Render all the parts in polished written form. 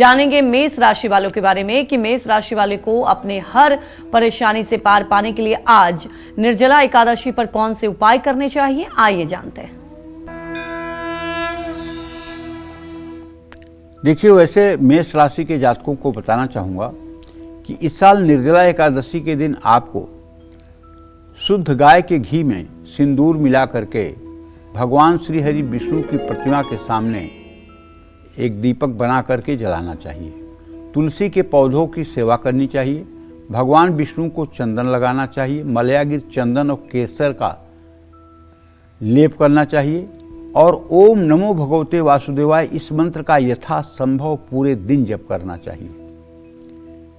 जानेंगे मेष राशि वालों के बारे में कि मेष राशि वाले को अपने हर परेशानी से पार पाने के लिए आज निर्जला एकादशी पर कौन से उपाय करने चाहिए, आइए जानते हैं। देखिए, वैसे मेष राशि के जातकों को बताना चाहूँगा कि इस साल निर्जला एकादशी के दिन आपको शुद्ध गाय के घी में सिंदूर मिला करके भगवान श्री हरि विष्णु की प्रतिमा के सामने एक दीपक बना करके जलाना चाहिए। तुलसी के पौधों की सेवा करनी चाहिए। भगवान विष्णु को चंदन लगाना चाहिए। मलयागिर चंदन और केसर का लेप करना चाहिए और ओम नमो भगवते वासुदेवाय इस मंत्र का यथासंभव पूरे दिन जप करना चाहिए।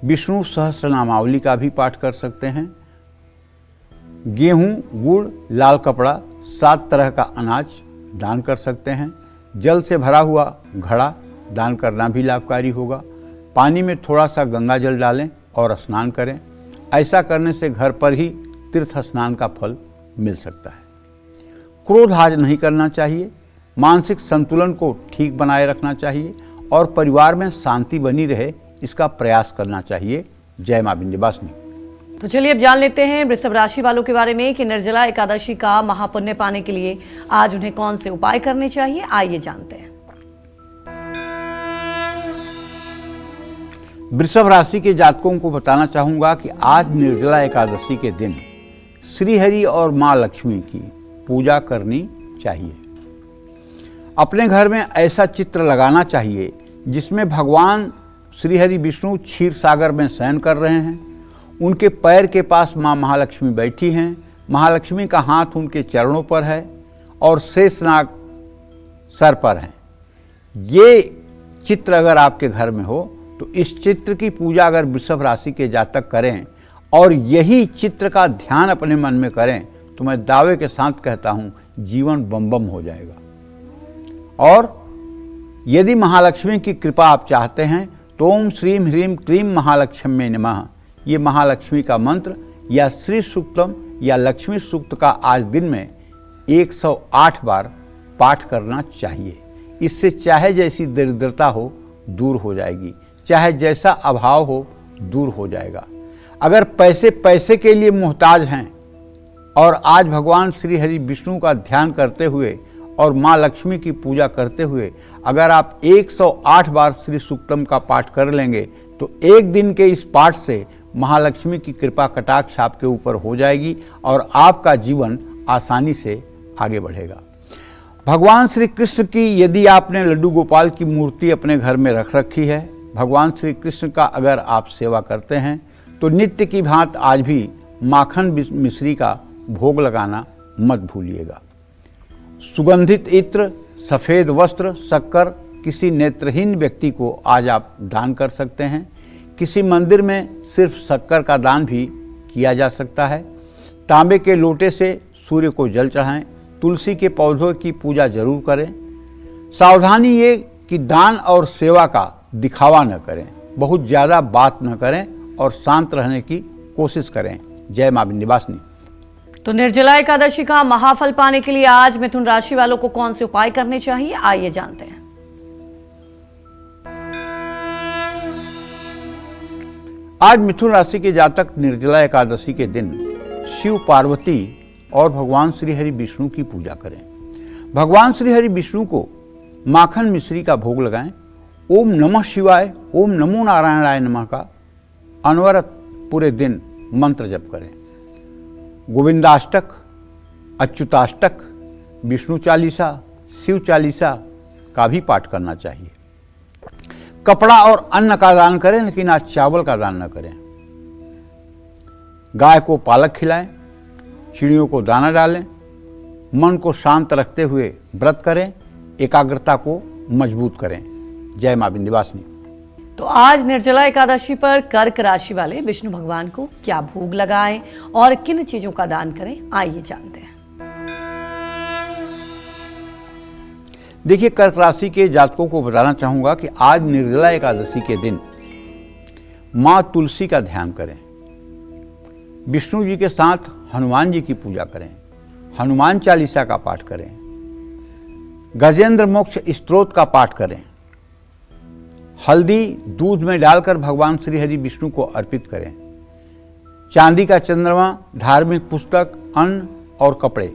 विष्णु सहस्रनामावली का भी पाठ कर सकते हैं। गेहूं, गुड़, लाल कपड़ा, 7 तरह का अनाज दान कर सकते हैं। जल से भरा हुआ घड़ा दान करना भी लाभकारी होगा। पानी में थोड़ा सा गंगा जल डालें और स्नान करें। ऐसा करने से घर पर ही तीर्थ स्नान का फल मिल सकता है। क्रोध आज नहीं करना चाहिए। मानसिक संतुलन को ठीक बनाए रखना चाहिए और परिवार में शांति बनी रहे, इसका प्रयास करना चाहिए। जय मां विंध्यवासिनी। तो चलिए अब जान लेते हैं वृषभ राशि वालों के बारे में कि निर्जला एकादशी का महापुण्य पाने के लिए आज उन्हें कौन से उपाय करने चाहिए, आइए जानते हैं। वृषभ राशि के जातकों को बताना चाहूंगा कि आज निर्जला एकादशी के दिन श्री हरि और मां लक्ष्मी की पूजा करनी चाहिए। अपने घर में ऐसा चित्र लगाना चाहिए जिसमें भगवान श्री हरि विष्णु क्षीर सागर में शयन कर रहे हैं। उनके पैर के पास मां महालक्ष्मी बैठी हैं। महालक्ष्मी का हाथ उनके चरणों पर है और शेषनाग सर पर है। ये चित्र अगर आपके घर में हो तो इस चित्र की पूजा अगर वृषभ राशि के जातक करें और यही चित्र का ध्यान अपने मन में करें तो मैं दावे के साथ कहता हूं जीवन बम बम हो जाएगा। और यदि महालक्ष्मी की कृपा आप चाहते हैं तो ओम श्रीम ह्रीम क्लीम महालक्ष्मी नमः, ये महालक्ष्मी का मंत्र या श्री सूक्तम या लक्ष्मी सूक्त का आज दिन में 108 बार पाठ करना चाहिए। इससे चाहे जैसी दरिद्रता हो दूर हो जाएगी, चाहे जैसा अभाव हो दूर हो जाएगा। अगर पैसे के लिए मोहताज हैं और आज भगवान श्री हरि विष्णु का ध्यान करते हुए और माँ लक्ष्मी की पूजा करते हुए अगर आप 108 बार श्री सूक्तम का पाठ कर लेंगे तो एक दिन के इस पाठ से महालक्ष्मी की कृपा कटाक्ष आपके ऊपर हो जाएगी और आपका जीवन आसानी से आगे बढ़ेगा। भगवान श्री कृष्ण की यदि आपने लड्डू गोपाल की मूर्ति अपने घर में रख रखी है, भगवान श्री कृष्ण का अगर आप सेवा करते हैं तो नित्य की भांति आज भी माखन मिश्री का भोग लगाना मत भूलिएगा। सुगंधित इत्र, सफ़ेद वस्त्र, शक्कर किसी नेत्रहीन व्यक्ति को आज आप दान कर सकते हैं। किसी मंदिर में सिर्फ शक्कर का दान भी किया जा सकता है। तांबे के लोटे से सूर्य को जल चढ़ाएं। तुलसी के पौधों की पूजा जरूर करें। सावधानी ये कि दान और सेवा का दिखावा न करें, बहुत ज़्यादा बात न करें और शांत रहने की कोशिश करें। जय मां विंध्यवासिनी। तो निर्जला एकादशी का महाफल पाने के लिए आज मिथुन राशि वालों को कौन से उपाय करने चाहिए, आइए जानते हैं। आज मिथुन राशि के जातक निर्जला एकादशी के दिन शिव पार्वती और भगवान श्री हरि विष्णु की पूजा करें। भगवान श्री हरि विष्णु को माखन मिश्री का भोग लगाएं। ओम नमः शिवाय, ओम नमो नारायणाय नमः का अनवरत पूरे दिन मंत्र जप करें। गोविंदाष्टक, अच्युताष्टक, विष्णु चालीसा, शिव चालीसा का भी पाठ करना चाहिए। कपड़ा और अन्न का दान करें, लेकिन आज चावल का दान न करें। गाय को पालक खिलाएं, चिड़ियों को दाना डालें। मन को शांत रखते हुए व्रत करें, एकाग्रता को मजबूत करें। जय मां विंध्यवासिनी। तो आज निर्जला एकादशी पर कर्क राशि वाले विष्णु भगवान को क्या भोग लगाएं और किन चीजों का दान करें, आइए जानते हैं। देखिए, कर्क राशि के जातकों को बताना चाहूंगा कि आज निर्जला एकादशी के दिन मां तुलसी का ध्यान करें। विष्णु जी के साथ हनुमान जी की पूजा करें। हनुमान चालीसा का पाठ करें। गजेंद्र मोक्ष स्तोत्र का पाठ करें। हल्दी दूध में डालकर भगवान श्री हरि विष्णु को अर्पित करें। चांदी का चंद्रमा, धार्मिक पुस्तक, अन्न और कपड़े।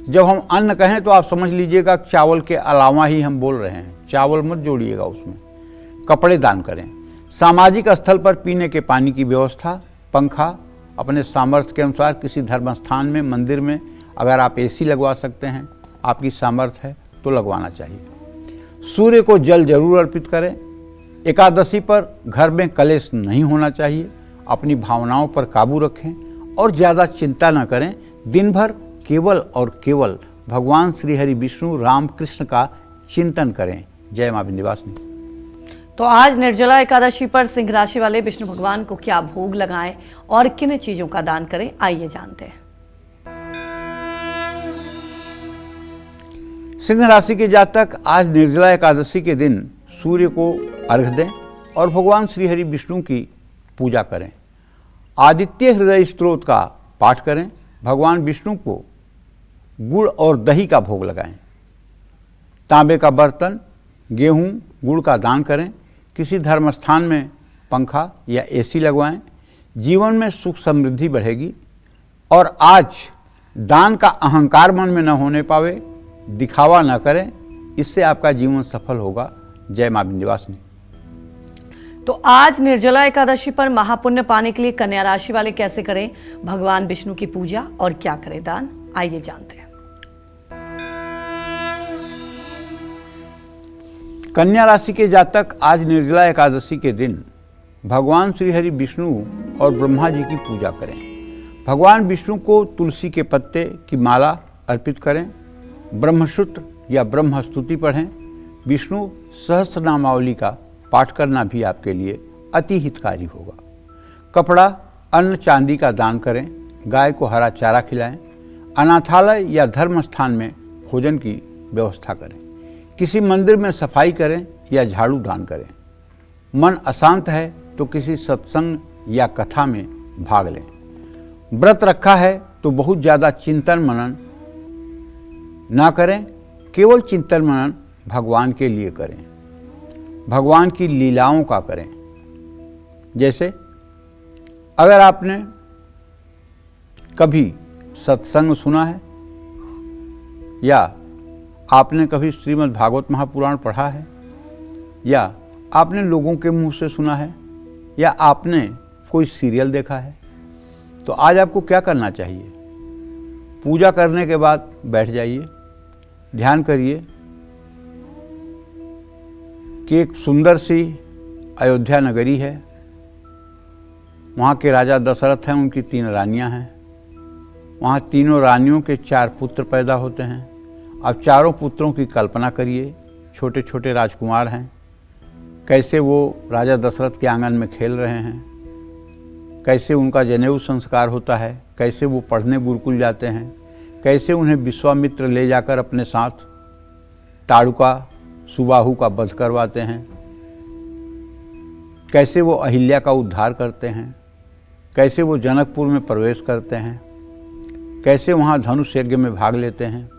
जब हम अन्न कहें तो आप समझ लीजिएगा चावल के अलावा ही हम बोल रहे हैं, चावल मत जोड़िएगा उसमें। कपड़े दान करें। सामाजिक स्थल पर पीने के पानी की व्यवस्था, पंखा, अपने सामर्थ्य के अनुसार किसी धर्म स्थान में, मंदिर में अगर आप एसी लगवा सकते हैं, आपकी सामर्थ्य है तो लगवाना चाहिए। सूर्य को जल जरूर अर्पित करें। एकादशी पर घर में कलेश नहीं होना चाहिए। अपनी भावनाओं पर काबू रखें और ज़्यादा चिंता न करें। दिन भर केवल और केवल भगवान श्री हरि विष्णु राम कृष्ण का चिंतन करें। जय मां विंध्यवासिनी। तो आज निर्जला एकादशी पर सिंह राशि वाले विष्णु भगवान को क्या भोग लगाएं और किन चीजों का दान करें, आइए जानते हैं। सिंह राशि के जातक आज निर्जला एकादशी के दिन सूर्य को अर्घ्य दें और भगवान श्री हरि विष्णु की पूजा करें। आदित्य हृदय स्तोत्र का पाठ करें। भगवान विष्णु को गुड़ और दही का भोग लगाएं। तांबे का बर्तन, गेहूं, गुड़ का दान करें। किसी धर्म स्थान में पंखा या एसी लगवाएं। जीवन में सुख समृद्धि बढ़ेगी। और आज दान का अहंकार मन में न होने पावे, दिखावा न करें, इससे आपका जीवन सफल होगा। जय मां विंध्यवासिनी। तो आज निर्जला एकादशी पर महापुण्य पाने के लिए कन्या राशि वाले कैसे करें भगवान विष्णु की पूजा और क्या करें दान, आइए जानते हैं। कन्या राशि के जातक आज निर्जला एकादशी के दिन भगवान श्री हरि विष्णु और ब्रह्मा जी की पूजा करें। भगवान विष्णु को तुलसी के पत्ते की माला अर्पित करें। ब्रह्मसूत्र या ब्रह्म स्तुति पढ़ें। विष्णु सहस्रनामावली का पाठ करना भी आपके लिए अति हितकारी होगा। कपड़ा, अन्न, चांदी का दान करें। गाय को हरा चारा खिलाएं। अनाथालय या धर्म स्थान में भोजन की व्यवस्था करें। किसी मंदिर में सफाई करें या झाड़ू दान करें। मन अशांत है तो किसी सत्संग या कथा में भाग लें। व्रत रखा है तो बहुत ज़्यादा चिंतन मनन ना करें, केवल चिंतन मनन भगवान के लिए करें। भगवान की लीलाओं का करें। जैसे अगर आपने कभी सत्संग सुना है या आपने कभी श्रीमद् भागवत महापुराण पढ़ा है या आपने लोगों के मुंह से सुना है या आपने कोई सीरियल देखा है, तो आज आपको क्या करना चाहिए? पूजा करने के बाद बैठ जाइए, ध्यान करिए कि एक सुंदर सी अयोध्या नगरी है। वहाँ के राजा दशरथ हैं, उनकी 3 रानियाँ हैं। वहाँ तीनों रानियों के 4 पुत्र पैदा होते हैं। अब चारों पुत्रों की कल्पना करिए, छोटे छोटे राजकुमार हैं, कैसे वो राजा दशरथ के आंगन में खेल रहे हैं, कैसे उनका जनेऊ संस्कार होता है, कैसे वो पढ़ने गुरुकुल जाते हैं, कैसे उन्हें विश्वामित्र ले जाकर अपने साथ ताड़ुका सुबाहु का वध करवाते हैं, कैसे वो अहिल्या का उद्धार करते हैं, कैसे वो जनकपुर में प्रवेश करते हैं, कैसे वहाँ धनुष यज्ञ में भाग लेते हैं,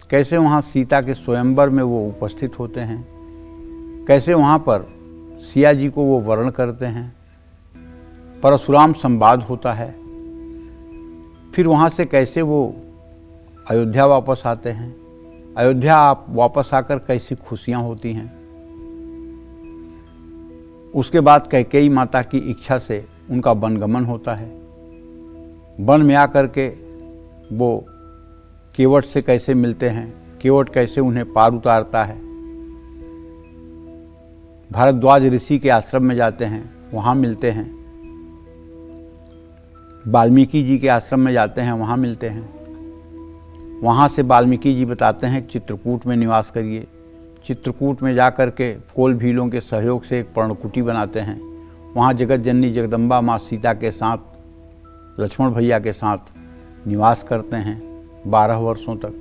कैसे वहाँ सीता के स्वयंवर में वो उपस्थित होते हैं, कैसे वहाँ पर सिया जी को वो वर्ण करते हैं, परशुराम संवाद होता है, फिर वहाँ से कैसे वो अयोध्या वापस आते हैं, अयोध्या आप वापस आकर कैसी खुशियाँ होती हैं। उसके बाद कैकेयी माता की इच्छा से उनका वनगमन होता है। वन में आकर के वो केवट से कैसे मिलते हैं, केवट कैसे उन्हें पार उतारता है। भारद्वाज ऋषि के आश्रम में जाते हैं, वहाँ मिलते हैं। वाल्मीकि जी के आश्रम में जाते हैं, वहाँ मिलते हैं। वहाँ से वाल्मीकि जी बताते हैं चित्रकूट में निवास करिए। चित्रकूट में जाकर के कोल भीलों के सहयोग से एक पर्णकुटी बनाते हैं। वहाँ जगत जननी जगदम्बा माँ सीता के साथ, लक्ष्मण भैया के साथ निवास करते हैं 12 वर्षों तक।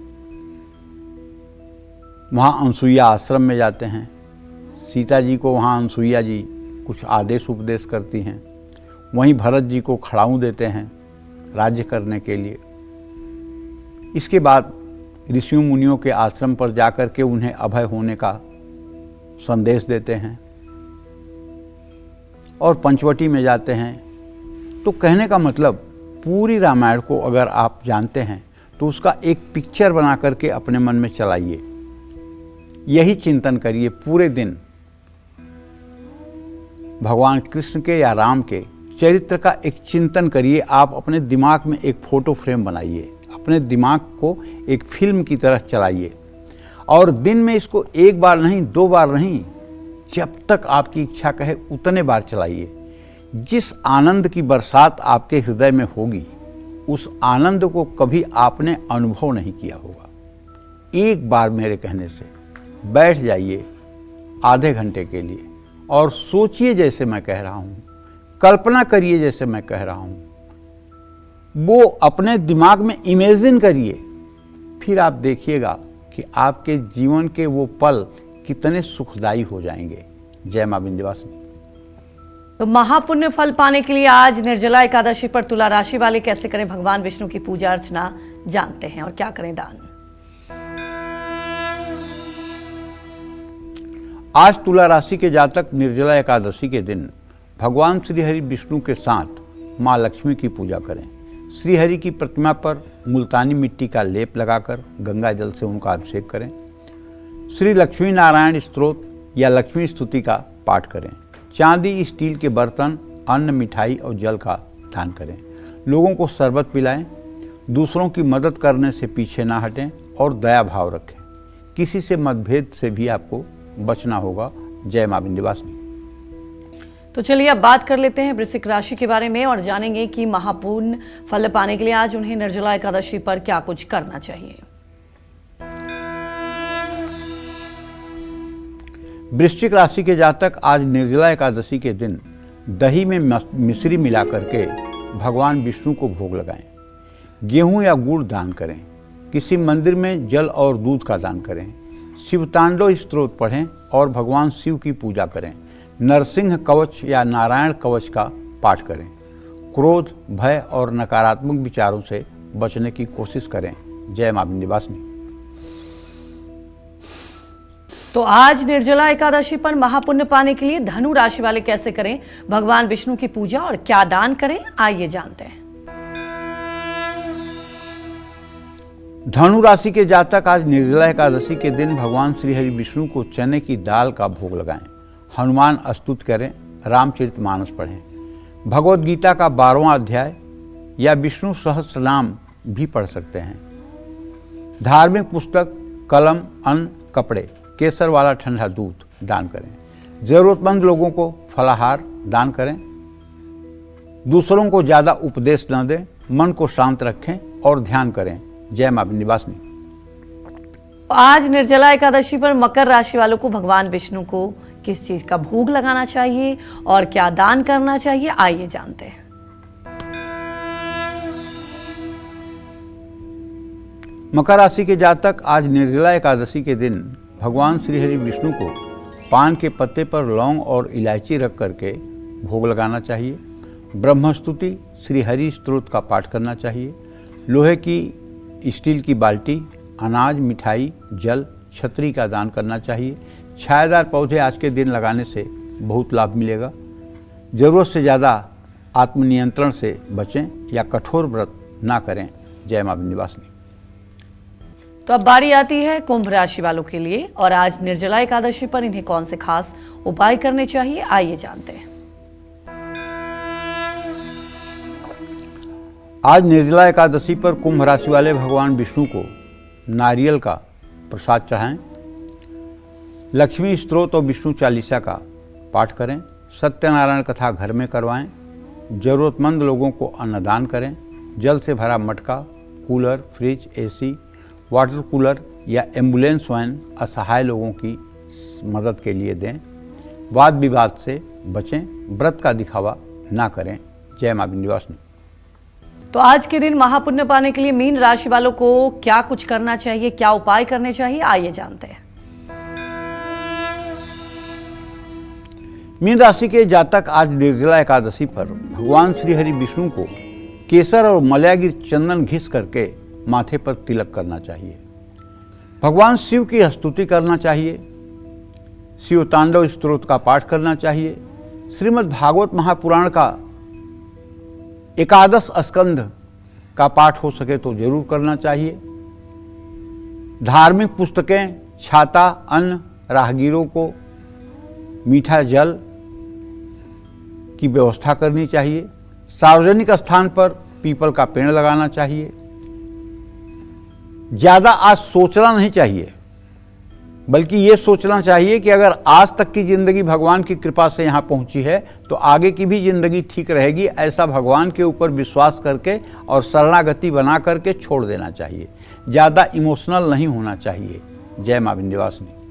वहाँ अनसुईया आश्रम में जाते हैं। सीता जी को वहाँ अनसुईया जी कुछ आदेश उपदेश करती हैं। वहीं भरत जी को खड़ाऊँ देते हैं राज्य करने के लिए। इसके बाद ऋषियों मुनियों के आश्रम पर जाकर के उन्हें अभय होने का संदेश देते हैं। और पंचवटी में जाते हैं। तो कहने का मतलब पूरी रामायण को अगर आप जानते हैं तो उसका एक पिक्चर बना करके अपने मन में चलाइए, यही चिंतन करिए पूरे दिन। भगवान कृष्ण के या राम के चरित्र का एक चिंतन करिए। आप अपने दिमाग में एक फोटो फ्रेम बनाइए, अपने दिमाग को एक फिल्म की तरह चलाइए और दिन में इसको एक बार नहीं, 2 बार नहीं, जब तक आपकी इच्छा कहे उतने बार चलाइए। जिस आनंद की बरसात आपके हृदय में होगी, उस आनंद को कभी आपने अनुभव नहीं किया होगा। एक बार मेरे कहने से बैठ जाइए आधे घंटे के लिए और सोचिए जैसे मैं कह रहा हूँ, कल्पना करिए जैसे मैं कह रहा हूँ, वो अपने दिमाग में इमेजिन करिए। फिर आप देखिएगा कि आपके जीवन के वो पल कितने सुखदायी हो जाएंगे। जय मां विंध्यवासिनी। तो महापुण्य फल पाने के लिए आज निर्जला एकादशी पर तुला राशि वाले कैसे करें भगवान विष्णु की पूजा अर्चना, जानते हैं। और क्या करें दान। आज तुला राशि के जातक निर्जला एकादशी के दिन भगवान श्रीहरि विष्णु के साथ मां लक्ष्मी की पूजा करें। श्रीहरि की प्रतिमा पर मुल्तानी मिट्टी का लेप लगाकर गंगा जल से उनका अभिषेक करें। श्री लक्ष्मी नारायण स्तोत्र या लक्ष्मी स्तुति का पाठ करें। चांदी, स्टील के बर्तन, अन्न, मिठाई और जल का दान करें। लोगों को शरबत पिलाएं। दूसरों की मदद करने से पीछे ना हटें और दया भाव रखें। किसी से मतभेद से भी आपको बचना होगा। जय मां विंध्यवासिनी। तो चलिए अब बात कर लेते हैं वृश्चिक राशि के बारे में और जानेंगे कि महापुण्य फल पाने के लिए आज उन्हें निर्जला एकादशी पर क्या कुछ करना चाहिए। वृश्चिक राशि के जातक आज निर्जला एकादशी के दिन दही में मिश्री मिला करके भगवान विष्णु को भोग लगाएं। गेहूं या गुड़ दान करें। किसी मंदिर में जल और दूध का दान करें। शिवतांडव स्तोत्र पढ़ें और भगवान शिव की पूजा करें। नरसिंह कवच या नारायण कवच का पाठ करें। क्रोध, भय और नकारात्मक विचारों से बचने की कोशिश करें। जय मां विंध्यवासिनी। तो आज निर्जला एकादशी पर महापुण्य पाने के लिए धनु राशि वाले कैसे करें भगवान विष्णु की पूजा और क्या दान करें, आइए जानते हैं। धनु राशि के जातक आज निर्जला एकादशी के दिन भगवान श्रीहरि विष्णु को चने की दाल का भोग लगाएं। हनुमान स्तुति करें। रामचरितमानस पढ़ें। भगवद गीता का 12वां अध्याय या विष्णु सहस्रनाम भी पढ़ सकते हैं। धार्मिक पुस्तक, कलम, अन्न, कपड़े, केसर वाला ठंडा दूध दान करें। जरूरतमंद लोगों को फलाहार दान करें। दूसरों को ज़्यादा उपदेश न दें। मन को शांत रखें और ध्यान करें। जय मां विंध्यवासिनी। आज निर्जला एकादशी पर मकर राशि वालों को भगवान विष्णु को किस चीज का भोग लगाना चाहिए और क्या दान करना चाहिए, आइए जानते हैं। मकर राशि के जातक आज निर्जला एकादशी के दिन भगवान श्रीहरि विष्णु को पान के पत्ते पर लौंग और इलायची रख करके भोग लगाना चाहिए। ब्रह्मस्तुति, श्रीहरि स्तोत्र का पाठ करना चाहिए। लोहे की, स्टील की बाल्टी, अनाज, मिठाई, जल, छतरी का दान करना चाहिए। छायादार पौधे आज के दिन लगाने से बहुत लाभ मिलेगा। ज़रूरत से ज़्यादा आत्मनियंत्रण से बचें या कठोर व्रत ना करें। जय मां विंध्यवासिनी। तो अब बारी आती है कुंभ राशि वालों के लिए और आज निर्जला एकादशी पर इन्हें कौन से खास उपाय करने चाहिए, आइए जानते हैं। आज निर्जला एकादशी पर कुंभ राशि वाले भगवान विष्णु को नारियल का प्रसाद चढ़ाएं। लक्ष्मी स्तोत्र और विष्णु चालीसा का पाठ करें। सत्यनारायण कथा घर में करवाएं। जरूरतमंद लोगों को अन्नदान करें। जल से भरा मटका, cooler, fridge, AC, water cooler या एम्बुलेंस वैन असहाय लोगों की मदद के लिए दें। वाद विवाद से बचें। व्रत का दिखावा ना करें। जय मां विंध्यवासिनी। तो आज के दिन महापुण्य पाने के लिए मीन राशि वालों को क्या कुछ करना चाहिए, क्या उपाय करने चाहिए, आइए जानते हैं। मीन राशि के जातक आज निर्जला एकादशी पर भगवान श्रीहरि विष्णु को केसर और मलयागिर चंदन घिस करके माथे पर तिलक करना चाहिए। भगवान शिव की स्तुति करना चाहिए। शिव तांडव स्तोत्र का पाठ करना चाहिए। श्रीमद् भागवत महापुराण का एकादश स्कंध का पाठ हो सके तो जरूर करना चाहिए। धार्मिक पुस्तकें, छाता, अन्न, राहगीरों को मीठा जल की व्यवस्था करनी चाहिए। सार्वजनिक स्थान पर पीपल का पेड़ लगाना चाहिए। ज़्यादा आज सोचना नहीं चाहिए, बल्कि ये सोचना चाहिए कि अगर आज तक की ज़िंदगी भगवान की कृपा से यहाँ पहुँची है तो आगे की भी ज़िंदगी ठीक रहेगी। ऐसा भगवान के ऊपर विश्वास करके और शरणागति बना करके छोड़ देना चाहिए। ज़्यादा इमोशनल नहीं होना चाहिए। जय मां विंध्यवासिनी।